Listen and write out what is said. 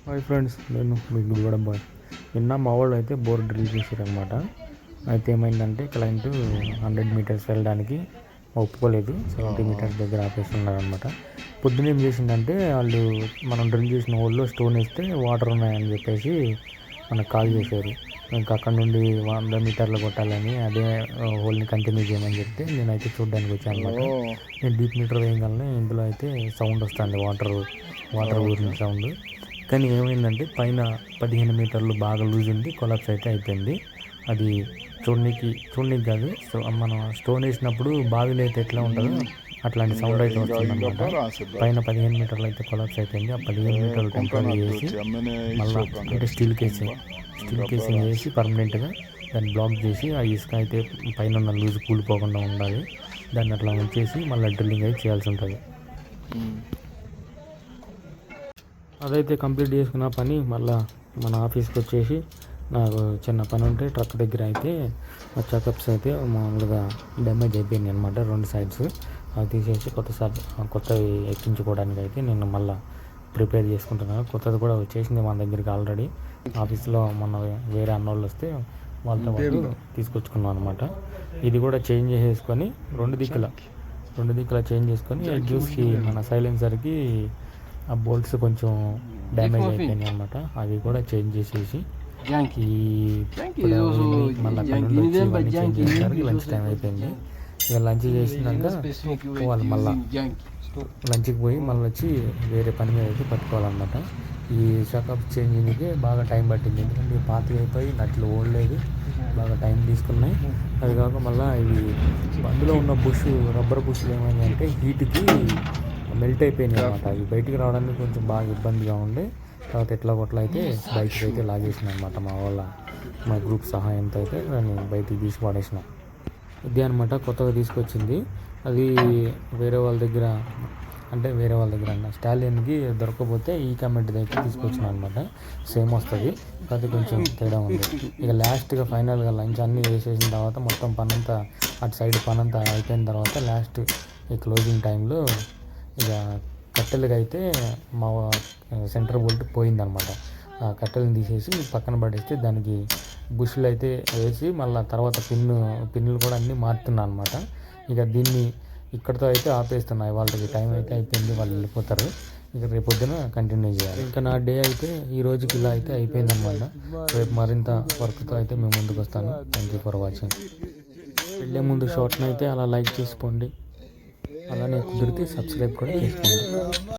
Hi friends, నేను మీ Gudivada bye. నిన్న మా వాళ్ళు అయితే బోర్ డ్రిల్ చేశారనమాట. అయితే ఏమైందంటే క్లయింట్ 100 మీటర్స్ వెళ్ళడానికి ఒప్పుకోలేదు. 70 మీటర్స్ దగ్గర ఆపేస్తున్నారనమాట. పొద్దున ఏం చేసిందంటే వాళ్ళు మనం డ్రిల్ చేసిన హోల్లో స్టోన్ వేస్తే వాటర్ ఉన్నాయని చెప్పేసి మనకు కాల్ చేశారు. ఇంకా అక్కడ నుండి 100 మీటర్లు కొట్టాలని అదే హోల్ని కంటిన్యూ చేయమని చెప్తే నేనైతే చూడడానికి వచ్చాను అనమాట. నేను డీప్ మీటర్ వేయగలనే ఇందులో అయితే సౌండ్ వస్తుంది, వాటర్ ఊరిన సౌండ్. కానీ ఏమైందంటే పైన 15 మీటర్లు బాగా లూజ్ ఉంది, కొలాప్స్ అయితే అయిపోయింది. అది చూడనీకి కాదు, మనం స్టోన్ వేసినప్పుడు బావిలో అయితే ఎట్లా ఉంటుందో అట్లాంటి సౌండ్ అయితే వస్తుందన్నమాట. పైన 15 మీటర్లు అయితే కొలాప్స్ అయిపోయింది. ఆ 15 మీటర్లు టెంపరీ వేసి మళ్ళీ అంటే స్టీల్ కేసింగ్ వేసి పర్మనెంట్గా దాన్ని బ్లాక్ చేసి ఆ ఇసుక అయితే పైన ఉన్న లూజ్ కూలిపోకుండా ఉండాలి. దాన్ని అట్లా ఉంచేసి మళ్ళీ డ్రిల్లింగ్ అయితే చేయాల్సి ఉంటుంది. అదైతే కంప్లీట్ చేసుకున్న పని మళ్ళీ మన ఆఫీస్కి వచ్చేసి నాకు చిన్న పని ఉంటే ట్రక్ దగ్గర అయితే ఆ చెకప్స్ అయితే మామూలుగా డ్యామేజ్ అయిపోయింది అనమాట. 2 సైడ్స్ అవి తీసేసి కొత్తవి ఎక్కించుకోవడానికి అయితే నేను మళ్ళీ ప్రిపేర్ చేసుకుంటున్నాను. కొత్తది కూడా వచ్చేసింది మన దగ్గరికి ఆల్రెడీ. ఆఫీస్లో మొన్న వేరే అన్నోళ్ళు వస్తే వాళ్ళతో పాటు తీసుకొచ్చుకున్నాం అనమాట. ఇది కూడా చేంజ్ చేసేసుకొని రెండు దిక్కుల చేంజ్ చేసుకొని జ్యూస్కి మన సైలెన్సర్కి ఆ బోల్ట్స్ కొంచెం డ్యామేజ్ అయిపోయినాయి అనమాట. అవి కూడా చేంజ్ చేసేసి మళ్ళీ అక్కడ నుండి వచ్చి ఇవన్నీ చేంజ్ చేసేసరికి లంచ్ టైం అయిపోయింది. ఇక లంచ్ చేసినాక పోవాలి, మళ్ళీ లంచ్కి పోయి మళ్ళీ వచ్చి వేరే పని మీద అయితే పట్టుకోవాలన్నమాట. ఈ షాకప్ చేంజింగ్కి బాగా టైం పట్టింది, ఎందుకంటే పాతగా అయిపోయి నట్లు ఓడలేదు, బాగా టైం తీసుకున్నాయి. అది కాక మళ్ళీ ఇవి అందులో ఉన్న రబ్బర్ బుష్లు ఏమైందంటే హీట్కి మెల్ట్ అయిపోయినాయి అనమాట. అవి బయటికి రావడానికి కొంచెం బాగా ఇబ్బందిగా ఉండే. తర్వాత ఎట్లా అయితే బయటకు అయితే లాగేసిన అనమాట. మా గ్రూప్ సహాయంతో అయితే దాన్ని బయటికి తీసి పడేసిన. ఇది అనమాట కొత్తగా తీసుకొచ్చింది. అది వేరే వాళ్ళ దగ్గర అన్న స్టాలియన్కి దొరకకపోతే ఈ కమెంట్ దగ్గర తీసుకొచ్చిన అనమాట. సేమ్ వస్తుంది, అది కొంచెం తేడా ఉంది. ఇక లాస్ట్గా ఫైనల్గా లంచ్ అన్నీ వేసేసిన తర్వాత మొత్తం పనంతా అటు సైడ్ పనంతా అయిపోయిన తర్వాత లాస్ట్ ఈ క్లోజింగ్ టైంలో ఇక కట్టెలుగా అయితే మా సెంటర్ బోల్ట్ పోయిందనమాట. ఆ కట్టెలను తీసేసి పక్కన పడేస్తే దానికి బుష్లు అయితే వేసి మళ్ళీ తర్వాత పిన్నులు కూడా అన్నీ మారుతున్నాను అనమాట. ఇక దీన్ని ఇక్కడితో అయితే ఆపేస్తున్నాయి. వాళ్ళకి టైం అయితే అయిపోయింది, వాళ్ళు వెళ్ళిపోతారు. ఇక రేపొద్దున కంటిన్యూ చేయాలి. ఇంకా నా డే అయితే ఈ రోజుకి ఇలా అయితే అయిపోయిందనమాట. రేపు మరింత వర్క్తో అయితే మేము ముందుకు వస్తాను. Thank you for watching. వెళ్ళే ముందు షార్ట్ని అయితే అలా లైక్ చేసుకోండి, అలానే కుదిరితే సబ్స్క్రైబ్ కూడా చేసుకోండి.